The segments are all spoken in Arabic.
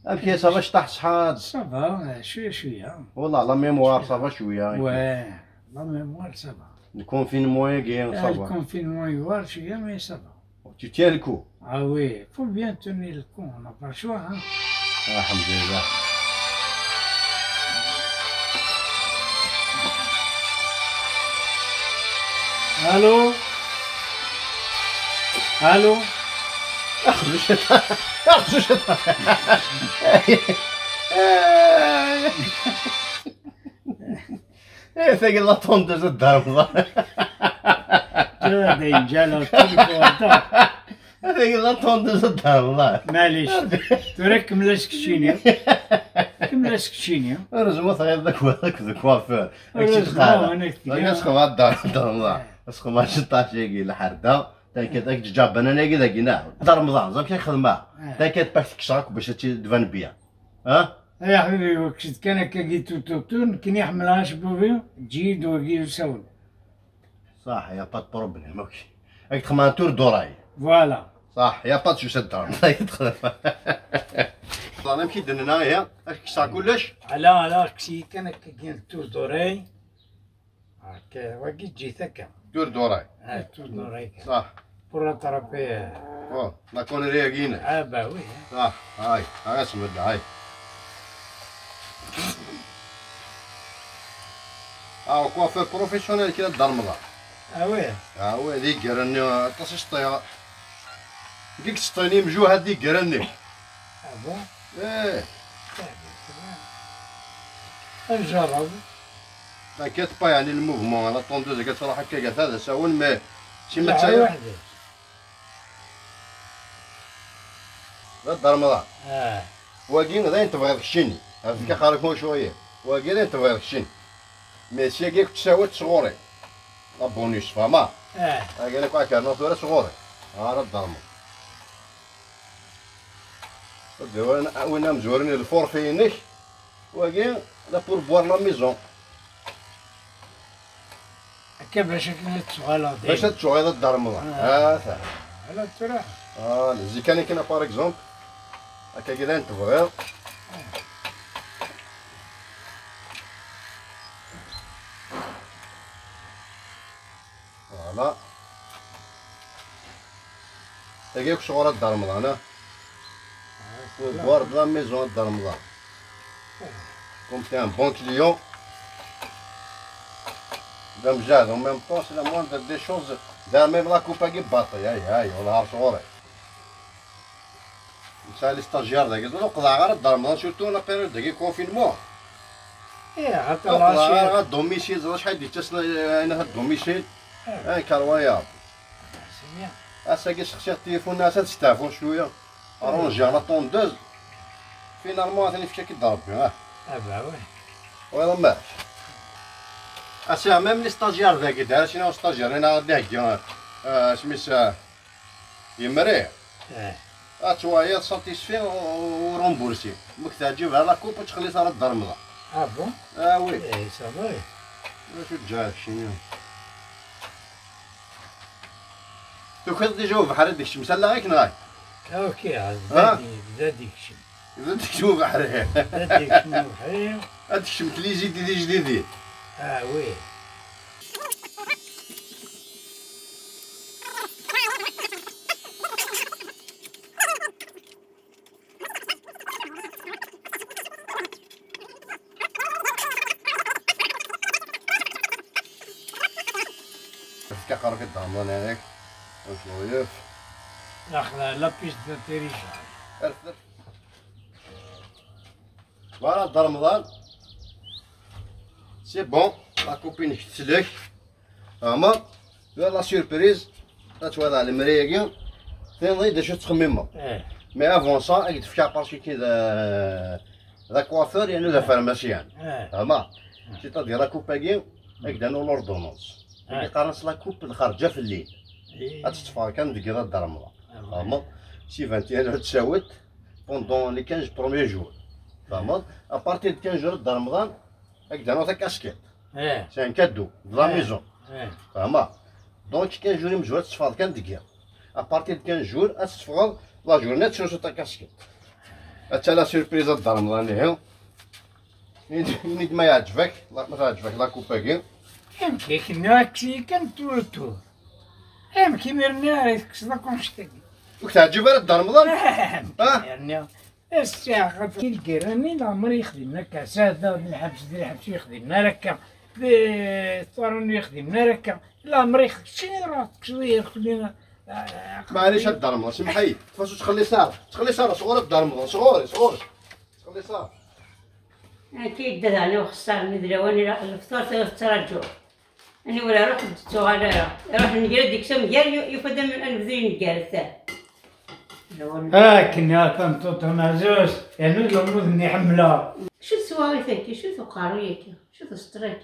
امشي صافا شطح شحال صافا شويه شويه والله لا ميموار صافا شويه واه لا ميموار صافا الكونفينمون ياكي صافا الكونفينمون يوار شويه مي صافا tu tiens le coup. Ah oui, faut bien tenir le coup, on n'a pas le choix. Hein. Alhamdulillah. Allô? Allô? ثقيل لا طوندوز الدار هذا ينجلو التليفون ثقيل لا طوندوز الدار والله معليش تراك كمل سكتشينيا كمل سكتشينيا رجمو صغير ذاك الكوافور هاكشي تقال انا سخوا الدار والله سخوا ما شطاش ياكي الحرده تاكيت جاب انا ناكي ذاك ناع دار رمضان زعما كيخدمها تاكيت باك تكشاك باش تدفن بيا ها يا حبيبي وقت كان كي توتون كي يحملهاش بوفي تجي وكي يسول صح يا با بروبليم اوكي راك تخمم تور دوراي فوالا صح يا با تشوف الدار انا كي درنا هي كشا كلش لا كشي كان كي تور دوراي هكا وكي تجي هكا تور دوراي تور دوراي صح بور اترابي او لا كونيري كينا با وي صح هاي اسمع هاي كوافير بروفيسيونيل كي دار رمضان وي هذيك قرني تصيش طيا ديك سطيني مجوه هذيك قرني بون ايه نجرب كتبا يعني الموفمون لا طوندوز كتروح هكا قالت هذا ساون ما شي ما تاع وحده دار رمضان واقين غدا تبغي تخشني هذيك خارج شويه واقين تبغي تخشني ماشي كيك تساوي صغوري لا بونيس فما قال لك واحد كان صغوري صغوري راه الضرمه وانا مزورين الفور فينيش واقين لا بور بوار لا ميزون هكا باش تشغل باش تشغل هذا الدار رمضان صح على تروح زي كان كاين باغ اكزومبل هكا كذا تبغي فوالا تلقاك شغل الدار رمضان بوار بلا ميزون الدار رمضان كوم تي ان بون كليون دا مجاد اون ميم طون سي لا موان دي شوز دار ميم لا كوبا كي باطي هاي والله شغوري نسال لي ستاجيار داك يقولوا قضا غير الدار رمضان سورتو لا بيريود داك كونفينمون حتى لا الدوميسيل زعما شحال ديت انا هاد الدوميسيل كرويا اساكي شخصية التليفون ناس تستعفون شويه رونجي على طوندوز فينالمون ثاني فشا كيضرب بها با وي ولا ماش اسا ميم لي ستاجيار ذاك دار شنو ستاجيار انا غادي هكا سميتها يمري اتوايا ساتيسفي ورومبورسي مك تجيبها لا كوب وتخلي صار الدار رمضان بون وي صافي شو تجاك شنو دوك ديجا بحال ديك الشمس لا غيك نغاي اوكي بدا ديك الشيء بدا ديك شنو بحال بدا ديك شنو بحال هاد الشمس اللي جديد جديد وي كقرا كدار رمضان هذاك وشويه ناخذ لا بيست داتيريشاج فوالا دار رمضان سي بون لا كوبين تسلك فهما لا سيربريز تتوضع المرايه كاع تنضي دا شو تخممها مي افون سا راك تفكا باسكو كي ذا كوافور يعني ذا فارماسيان فهما سيتادير لا كوبا كاع هكذا نو لوردونونس قارنت لا كوب خارجه في الليل غتتفا كندير دار رمضان فهما سي 21 تساوت بوندون لي 15 بروميير جور فهمت ابارتير دو 15 جور دار رمضان هكذا نوتا كاسكيت سي ان كادو دو لا ميزون فهمت دونك 15 جور مجهود تتفاض كندير ابارتير دو 15 جور تتفاض لا جورني تشوف تا كاسكيت حتى لا سيربريز الدار رمضان هي نيت ما يعجبك ما تعجبك لا كوباكي يمكن ناكسي كنتولتو يمكن مرنا ريتك صدقون شتاكي وكتعجبها الدار رمضان يعني الساعة كي الكيراني العمر يخدمنا كاسادة الحبس ديال الحبس يخدمنا ركا الطارون يخدمنا ركا العمر يخدم شنو راك شوية يخدمنا معليش الدار رمضان سمحي كيفاش تخلي ساره صغيرة الدار رمضان صغوري تخلي ساره أكيد أنا وخسر ندري الفطور ترجع أنا ولا روح صغيرة روح نجري ديك سم جاري يفضل من أن بدي نجري كنا كنتو مازوس يعني الأمور اللي حملها شو سوالفك شو ثقاريك شو ثسترك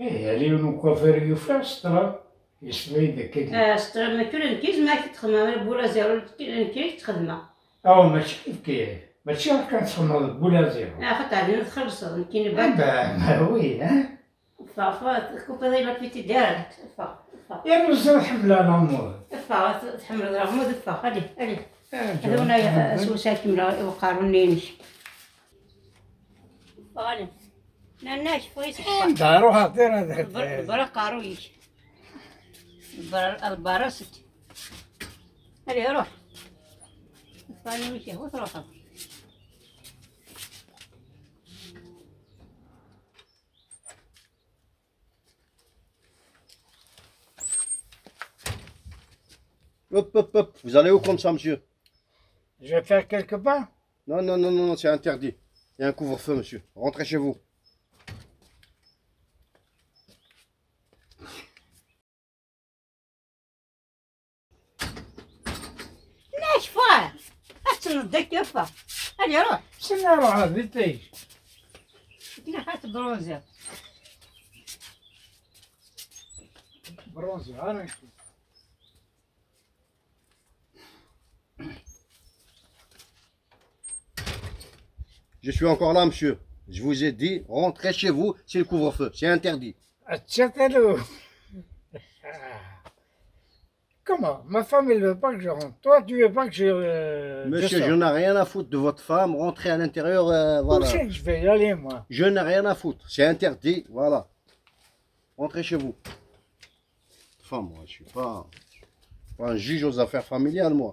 إيه اللي نكوافير يوفر سترا يشفي ذاك سترا ما كل كيز ما كتخدم بولا زيرو كيف تخدمها أو ماشي كيف ماشي راك كتخدم بولا زيرو خاطر عندنا تخلص كاين ما وي ها فا كوبا دايما في تدارك يا نوصل حملة الأمور تحمل الرغم هادي هذونا سوسات ملا وقارونينش فغالي ناش فويس داروها دير هذاك برا قارويش البارا ست هادي روح فاني وش هو تروح Hop, vous allez où comme ça, monsieur? Je vais faire quelque part. Non, c'est interdit. Il y a un couvre-feu, monsieur. Rentrez chez vous. ليش فا؟ أتنضك يفا. هادي روح. شنو نروح هذي تيجي؟ كنا حات برونزة. برونزة أنا. Je suis encore là, monsieur. Je vous ai dit, rentrez chez vous, c'est le couvre-feu. C'est interdit. Comment? Ma femme, elle veut pas que je rentre. Toi, tu veux pas que je... Monsieur, je n'ai rien à foutre de votre femme. Rentrez à l'intérieur, voilà. Je vais y aller, moi. Je n'ai rien à foutre. C'est interdit, voilà. Rentrez chez vous. Enfin, moi, je suis pas un juge aux affaires familiales, moi.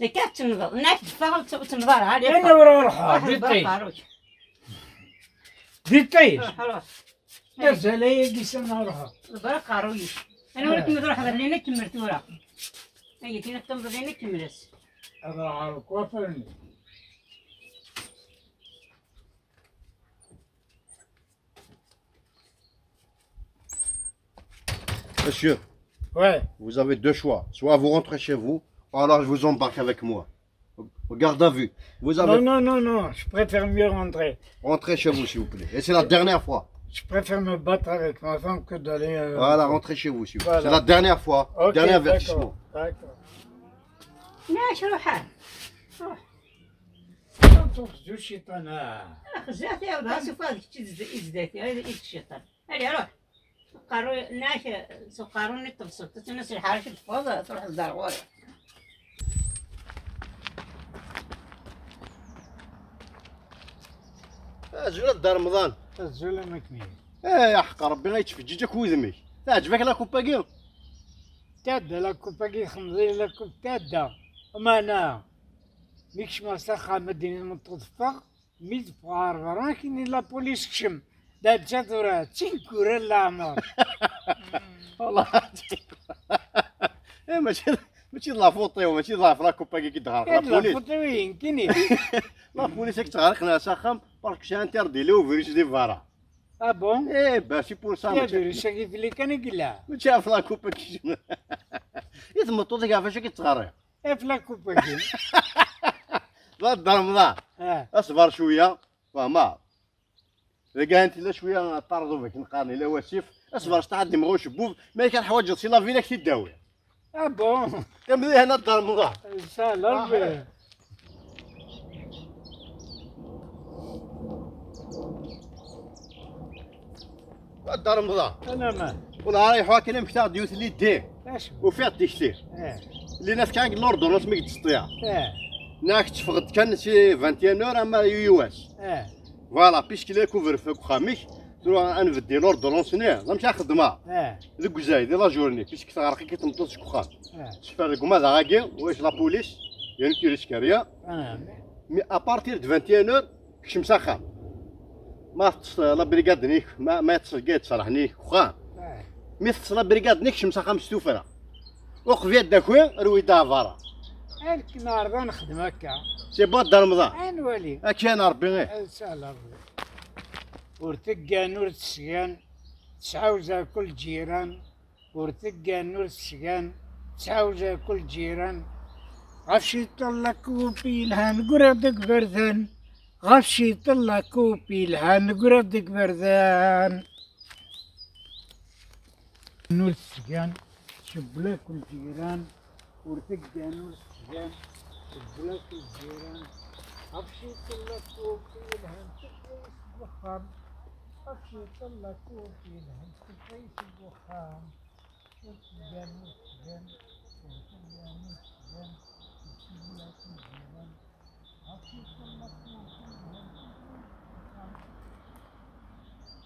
ذكرت تنظر ناك تفاهم تنظر هادي أنا ورا روحها ديتيش خلاص درسها لي قيسنا روحها برا قارويش أنا ولك نروح خلينا كملت ورا هي كنا تنظر لينا كملت هذا على كوافرني Monsieur, ouais. Vous avez deux choix. Soit vous rentrez chez vous, ou alors je vous embarque avec moi. Au garde à vue. Vous avez... Non, je préfère mieux rentrer. Rentrez chez vous, s'il vous plaît. Et c'est la dernière fois. Je préfère me battre avec ma femme que d'aller... Voilà, rentrez chez vous, s'il vous plaît. Voilà. C'est la dernière fois. Okay, dernier avertissement. D'accord. ماشي روح تخرجوا الشيطان خزعتي يا ولد شوف هذيك تزداتي هذا الشيطان هادي روح قارو ناش سقاروني تبسط تنسي الحركة تفوض تروح الدار غوري زول الدار رمضان الزول مكمل يا حق ربي غيتفججك وذمي تعجبك لا كوباكي تادا لا كوباكي خمزين لا كوب تادا وما انا ميكش ما ساخا مدينة متطفق ميت فار راكين لا بوليس كشم دا تشاتورا تشينكورا لا عمر والله ماشي لا فوطيو ماشي لا كوباكي كي تغرق لا بوليس لا فوطيو يمكنني لا بوليس كي تغرق ناس ساخم بارك شي انتردي لو فيريش دي فارا اه بون ايه باش بور سا يا فيريش كيف اللي كان يقلع ما شاف لا كوباكي يتمطو ديك عفاش كي تغرق في لا كوباكي لا الدرمضان اصبر شويه فما إذا انت لا شويه طردو فيك نقارني لا واسيف اصبر استعد مغوش بوف ما كان حوايج سي لا فيلاك تداوي بون كنبدا هنا الدرمضان ان شاء الله الدار رمضان انا ما والله رايح واكل مكتاع ديوت اللي دي اش وفيها تيشتي اللي ناس كان الاردن ما تستطيع اه ناك تفقد كان شي 21 اور اما يو اس اه فوالا بيسك لا كوفر في خاميش تروح انفدي الاردن سنه لا مشى خدمه اه ذوك زايد لا جورني بيسك تغرقي كي تمطوش كوخان اه سفر كما داغي واش لا بوليس يعني كيري سكاريا انا مي ابارتير دو 21 اور كش مسخن ما لا بريغاد نيك ما تصقيت صراحه نيك كوخان اه مي تصلا بريغاد نيك مسخن مستوفره وقف داكوين رويدا فارا هاك نهار نخدم هكا سي با دار رمضان انولي كان ربي غير سهل ربي ورتقى نور تسقان تعاوزها كل جيران ورتقى نور تسقان تعاوزها كل جيران غفشي طلق وبي الهان قردك بردان غفشي طلق وبي الهان قردك بردان نور تسقان شبلا كل جيران ورتقى نور تسقان شبلا كل جيران غفشي طلق وبي الهان تقيس الوخام غفشي طلق وبي الهان تقيس الوخام وتسقان وتسقان